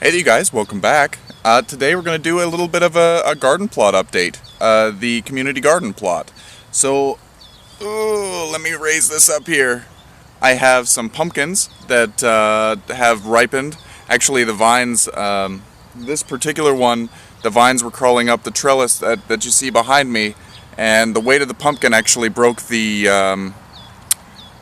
Hey you guys, welcome back. Today we're going to do a little bit of a garden plot update, the community garden plot. So, let me raise this up here. I have some pumpkins that have ripened. Actually, the vines, this particular one, the vines were crawling up the trellis that you see behind me, and the weight of the pumpkin actually broke the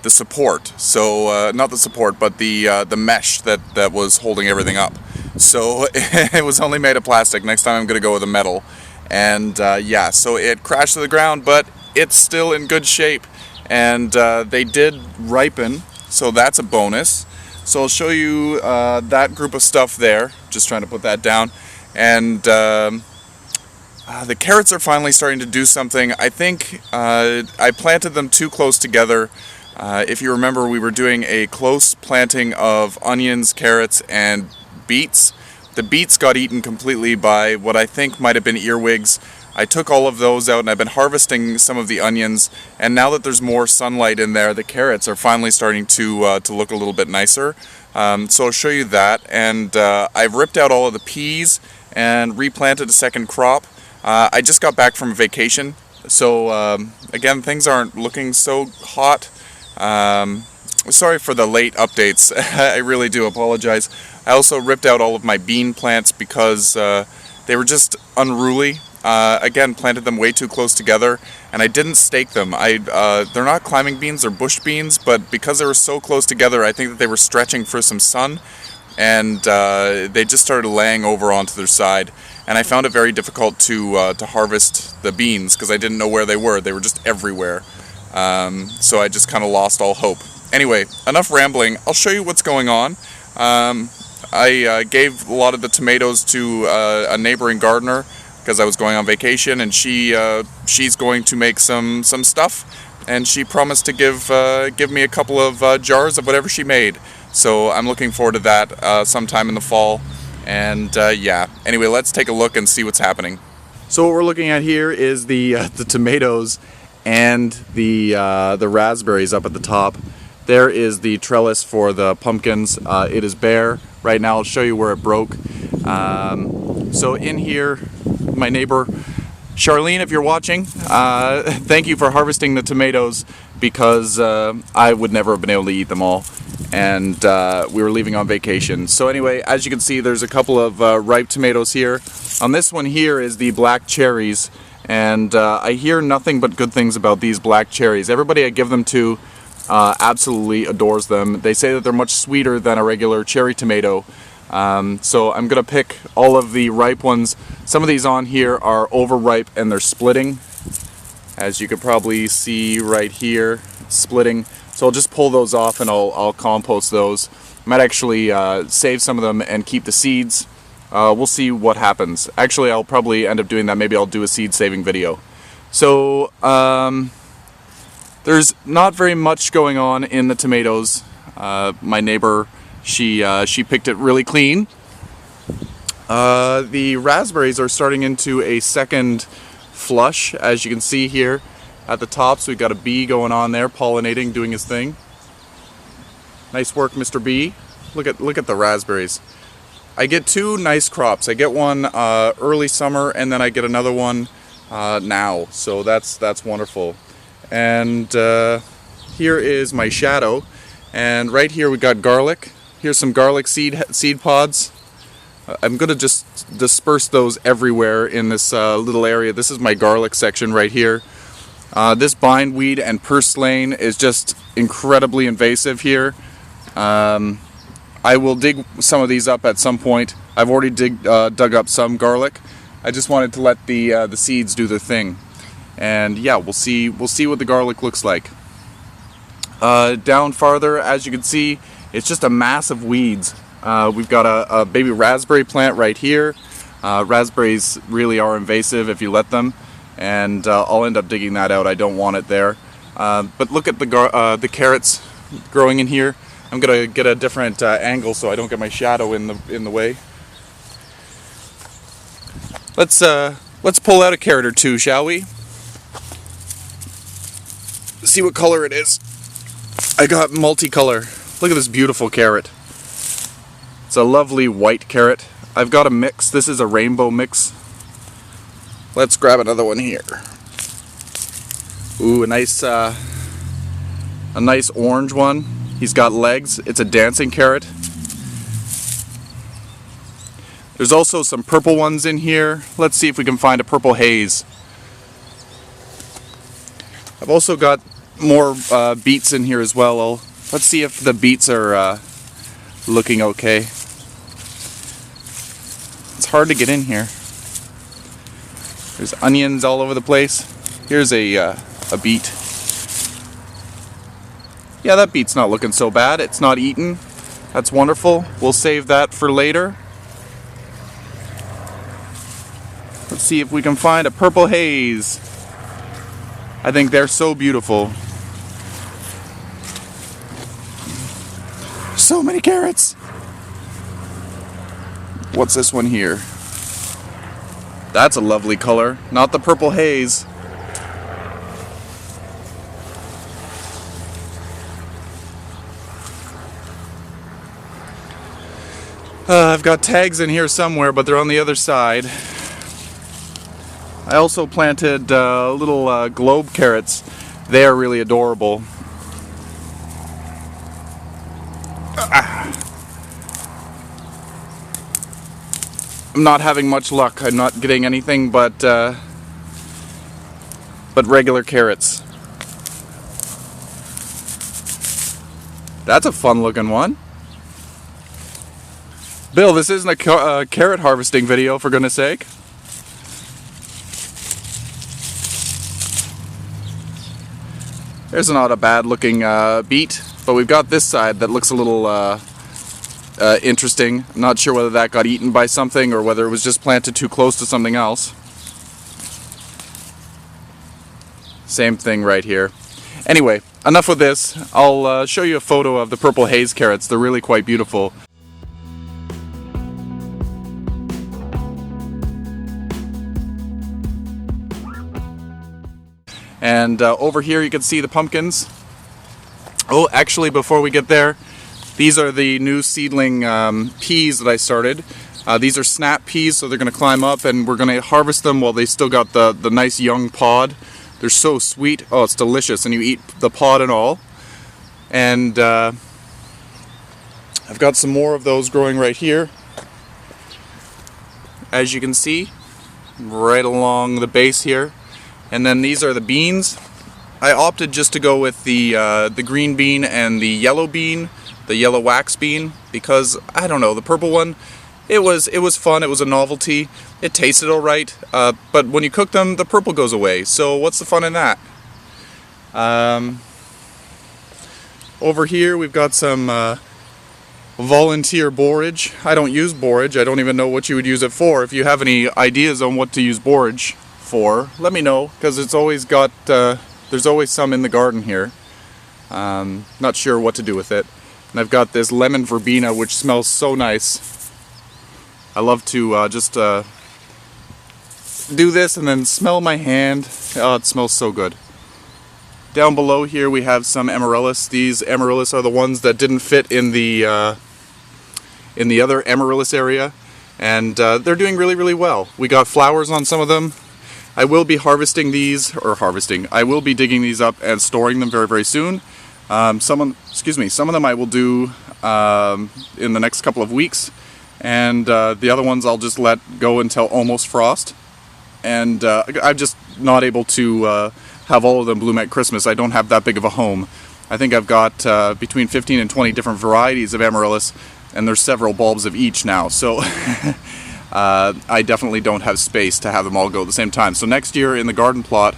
support. So, not the support, but the mesh that was holding everything up. So it was only made of plastic. Next time I'm going to go with a metal. And yeah, so it crashed to the ground, but it's still in good shape. And they did ripen, so that's a bonus. So I'll show you that group of stuff there. Just trying to put that down. And the carrots are finally starting to do something. I think I planted them too close together. If you remember, we were doing a close planting of onions, carrots, and beets. The beets got eaten completely by what I think might have been earwigs. I took all of those out and I've been harvesting some of the onions, and now that there's more sunlight in there, the carrots are finally starting to look a little bit nicer. So I'll show you that, and I've ripped out all of the peas and replanted a second crop. I just got back from vacation, so again, things aren't looking so hot. Sorry for the late updates. I really do apologize. I also ripped out all of my bean plants because they were just unruly. Again, planted them way too close together, and I didn't stake them. They're not climbing beans, they're bush beans, but because they were so close together, I think that they were stretching for some sun, and they just started laying over onto their side. And I found it very difficult to harvest the beans because I didn't know where they were. They were just everywhere. So I just kind of lost all hope. Anyway, enough rambling. I'll show you what's going on. I gave a lot of the tomatoes to a neighboring gardener because I was going on vacation, and she's going to make some stuff, and she promised to give me a couple of jars of whatever she made. So I'm looking forward to that sometime in the fall. And yeah. Anyway, let's take a look and see what's happening. So what we're looking at here is the tomatoes and the raspberries up at the top. There is the trellis for the pumpkins. It is bare. Right now I'll show you where it broke. So in here, my neighbor Charlene, if you're watching, thank you for harvesting the tomatoes, because I would never have been able to eat them all, and we were leaving on vacation. So anyway, as you can see, there's a couple of ripe tomatoes here. On this one here is the black cherries, and I hear nothing but good things about these black cherries. Everybody I give them to absolutely adores them. They say that they're much sweeter than a regular cherry tomato. So I'm gonna pick all of the ripe ones. Some of these on here are overripe and they're splitting, as you could probably see right here, splitting. So I'll just pull those off and I'll compost those. I might actually save some of them and keep the seeds. We'll see what happens. Actually, I'll probably end up doing that. Maybe I'll do a seed saving video. So there's not very much going on in the tomatoes. My neighbor, she picked it really clean. The raspberries are starting into a second flush, as you can see here at the top. So we've got a bee going on there, pollinating, doing his thing. Nice work, Mr. Bee. Look at the raspberries. I get two nice crops. I get one early summer, and then I get another one now. So that's wonderful. And here is my shadow, and right here we got garlic. Here's some garlic seed pods. I'm gonna just disperse those everywhere in this little area. This is my garlic section right here. This bindweed and purslane is just incredibly invasive here. I will dig some of these up at some point. I've already dug up some garlic. I just wanted to let the seeds do their thing. And yeah, we'll see what the garlic looks like. Down farther, as you can see, it's just a mass of weeds. We've got a baby raspberry plant right here. Raspberries really are invasive if you let them, and I'll end up digging that out. I don't want it there. But look at the carrots growing in here. I'm gonna get a different angle so I don't get my shadow in the way. Let's pull out a carrot or two, shall we? See what color it is. I got multicolor. Look at this beautiful carrot. It's a lovely white carrot. I've got a mix. This is a rainbow mix. Let's grab another one here. Ooh, a nice orange one. He's got legs. It's a dancing carrot. There's also some purple ones in here. Let's see if we can find a purple haze. I've also got more beets in here as well. Let's see if the beets are looking okay. It's hard to get in here. There's onions all over the place. Here's a beet. Yeah, that beet's not looking so bad. It's not eaten. That's wonderful. We'll save that for later. Let's see if we can find a purple haze. I think they're so beautiful. So many carrots. What's this one here? That's a lovely color. Not the purple haze. I've got tags in here somewhere, but they're on the other side. I also planted little globe carrots. They are really adorable. I'm not having much luck. I'm not getting anything but regular carrots. That's a fun looking one. Bill, this isn't a carrot harvesting video, for goodness sake. There's not a bad looking beet, but we've got this side that looks a little interesting. I'm not sure whether that got eaten by something or whether it was just planted too close to something else. Same thing right here. Anyway, enough with this. I'll show you a photo of the purple haze carrots. They're really quite beautiful. And over here you can see the pumpkins. Oh, actually, before we get there, these are the new seedling peas that I started. These are snap peas, so they're going to climb up, and we're going to harvest them while they still got the nice young pod. They're so sweet. Oh, it's delicious, and you eat the pod and all. And I've got some more of those growing right here. As you can see, right along the base here. And then these are the beans. I opted just to go with the green bean and the yellow bean, the yellow wax bean, because I don't know, the purple one, it was fun. It was a novelty. It tasted all right, but when you cook them, the purple goes away. So what's the fun in that? Over here we've got some volunteer borage. I don't use borage. I don't even know what you would use it for. If you have any ideas on what to use borage for, let me know, because it's always got there's always some in the garden here. Not sure what to do with it. And I've got this lemon verbena, which smells so nice. I love to just do this and then smell my hand. Oh, it smells so good. Down below here we have some amaryllis. These amaryllis are the ones that didn't fit in the other amaryllis area, and they're doing really, really well. We got flowers on some of them. I will be harvesting these, I will be digging these up and storing them very, very soon. Some of them I will do in the next couple of weeks, and the other ones I'll just let go until almost frost. And I'm just not able to have all of them bloom at Christmas. I don't have that big of a home. I think I've got between 15 and 20 different varieties of amaryllis, and there's several bulbs of each now. So I definitely don't have space to have them all go at the same time. So next year in the garden plot,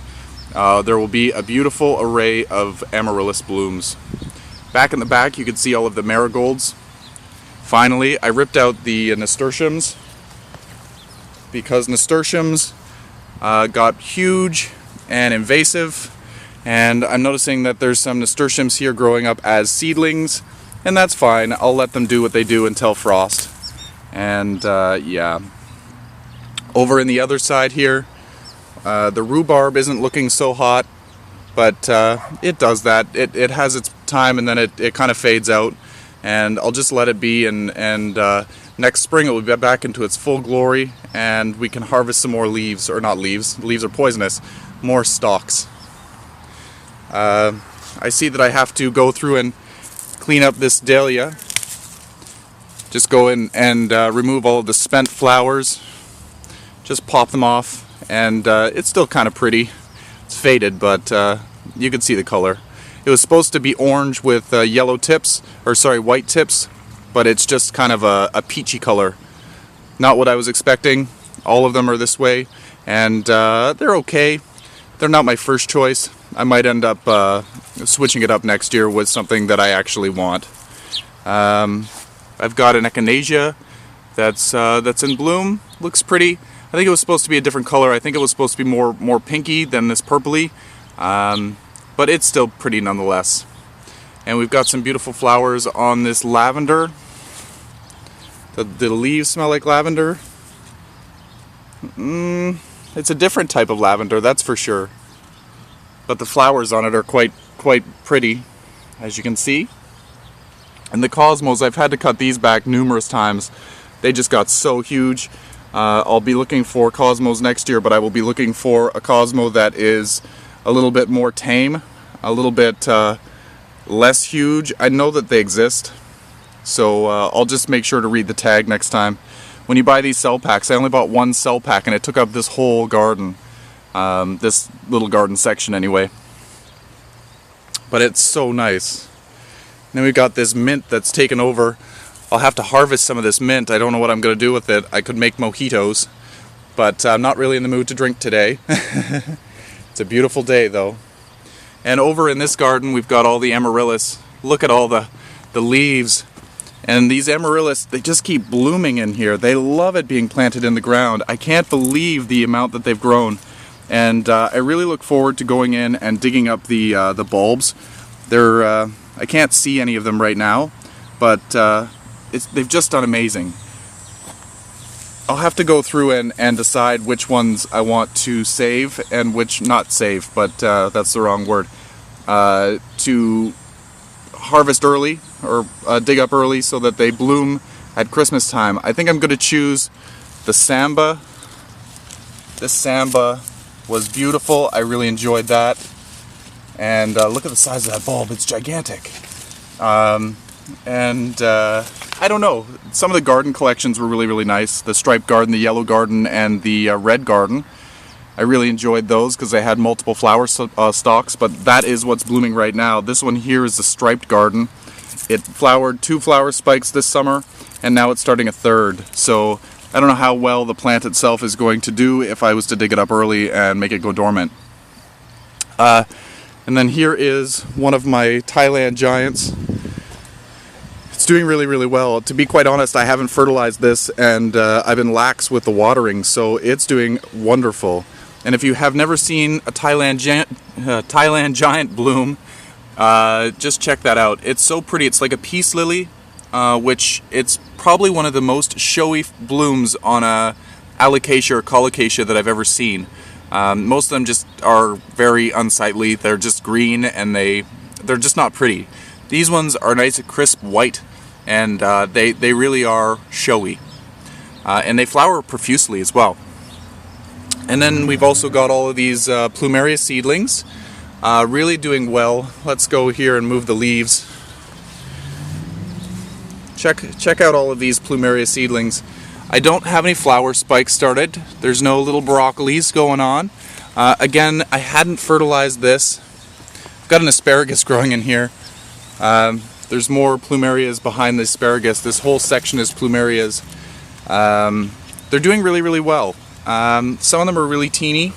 there will be a beautiful array of amaryllis blooms. Back in the back you can see all of the marigolds. Finally, I ripped out the nasturtiums, because nasturtiums got huge and invasive, and I'm noticing that there's some nasturtiums here growing up as seedlings, and that's fine. I'll let them do what they do until frost. And yeah, over in the other side here, the rhubarb isn't looking so hot, but it does that. It has its time, and then it kind of fades out. and I'll just let it be, and next spring it will be back into its full glory, and we can harvest some more leaves, or not leaves, leaves are poisonous, more stalks. I see that I have to go through and clean up this dahlia. Just go in and remove all of the spent flowers, just pop them off, and it's still kind of pretty. It's faded, but you can see the color. It was supposed to be orange with yellow tips, or sorry, white tips, but it's just kind of a peachy color. Not what I was expecting. All of them are this way, and they're okay. They're not my first choice. I might end up switching it up next year with something that I actually want. I've got an echinacea that's in bloom. Looks pretty. I think it was supposed to be a different color. I think it was supposed to be more pinky than this purpley, but it's still pretty nonetheless. And we've got some beautiful flowers on this lavender. The leaves smell like lavender. It's a different type of lavender, that's for sure. But the flowers on it are quite pretty, as you can see. And the cosmos, I've had to cut these back numerous times. They just got so huge. I'll be looking for cosmos next year, but I will be looking for a cosmo that is a little bit more tame, a little bit less huge. I know that they exist, so I'll just make sure to read the tag next time. When you buy these cell packs, I only bought one cell pack and it took up this whole garden, this little garden section anyway. But it's so nice. And then we've got this mint that's taken over. I'll have to harvest some of this mint. I don't know what I'm going to do with it. I could make mojitos, but I'm not really in the mood to drink today. It's a beautiful day though. And over in this garden we've got all the amaryllis. Look at all the leaves. And these amaryllis, they just keep blooming in here. They love it being planted in the ground. I can't believe the amount that they've grown. And I really look forward to going in and digging up the bulbs. I can't see any of them right now, but they've just done amazing. I'll have to go through and decide which ones I want to save and which not save, but that's the wrong word. To harvest early, or dig up early so that they bloom at Christmas time. I think I'm going to choose the Samba. This Samba was beautiful. I really enjoyed that. And look at the size of that bulb. It's gigantic. I don't know. Some of the garden collections were really nice. The striped garden, the yellow garden, and the red garden. I really enjoyed those because they had multiple flower stalks, but that is what's blooming right now. This one here is the striped garden. It flowered 2 flower spikes this summer, and now it's starting a 3rd. So I don't know how well the plant itself is going to do if I was to dig it up early and make it go dormant. And then here is one of my Thailand giants. It's doing really well. To be quite honest, I haven't fertilized this, and I've been lax with the watering, so it's doing wonderful. And if you have never seen a Thailand giant bloom, just check that out. It's so pretty. It's like a peace lily, which it's probably one of the most showy blooms on a alocasia or colocasia that I've ever seen. Most of them just are very unsightly. They're just green and they're just not pretty. These ones are nice and crisp white, and they really are showy. And they flower profusely as well. And then we've also got all of these plumeria seedlings, really doing well. Let's go here and move the leaves. Check out all of these plumeria seedlings. I don't have any flower spikes started. There's no little broccolis going on. Again, I hadn't fertilized this. I've got an asparagus growing in here. There's more plumerias behind the asparagus. This whole section is plumerias. They're doing really well. Some of them are really teeny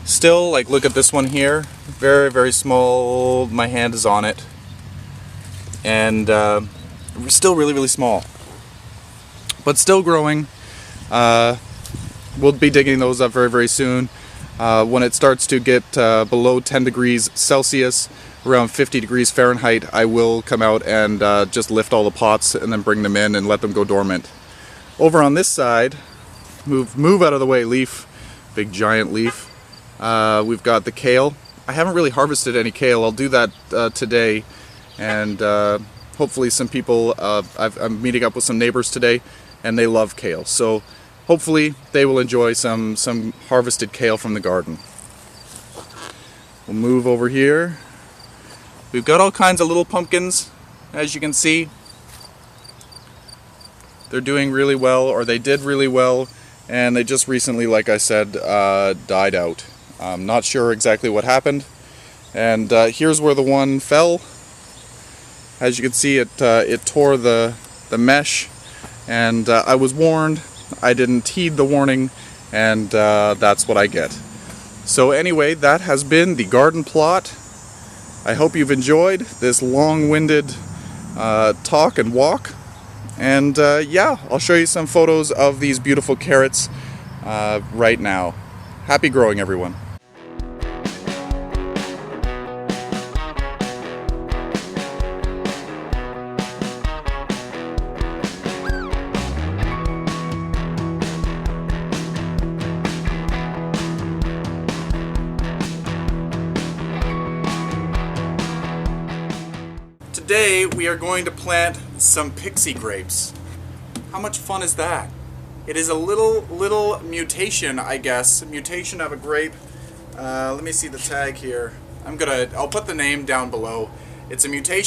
still. Like, look at this one here. Very small. My hand is on it. And still really small. But still growing. We'll be digging those up very soon. When it starts to get below 10 degrees Celsius, around 50 degrees Fahrenheit, I will come out and just lift all the pots and then bring them in and let them go dormant. Over on this side, move out of the way, leaf, big giant leaf. We've got the kale. I haven't really harvested any kale. I'll do that today, and hopefully some people, I'm meeting up with some neighbors today, and they love kale. So hopefully they will enjoy some harvested kale from the garden. We'll move over here. We've got all kinds of little pumpkins, as you can see. They're doing really well, or they did really well, and they just recently, like I said, died out. I'm not sure exactly what happened. And here's where the one fell. As you can see, it tore the mesh, and I was warned. I didn't heed the warning, and that's what I get. So anyway, that has been the garden plot. I hope you've enjoyed this long-winded talk and walk. And yeah, I'll show you some photos of these beautiful carrots right now. Happy growing, everyone. Today we are going to plant some pixie grapes. How much fun is that? It is a little mutation, I guess, mutation of a grape. Let me see the tag here. I'll put the name down below. It's a mutation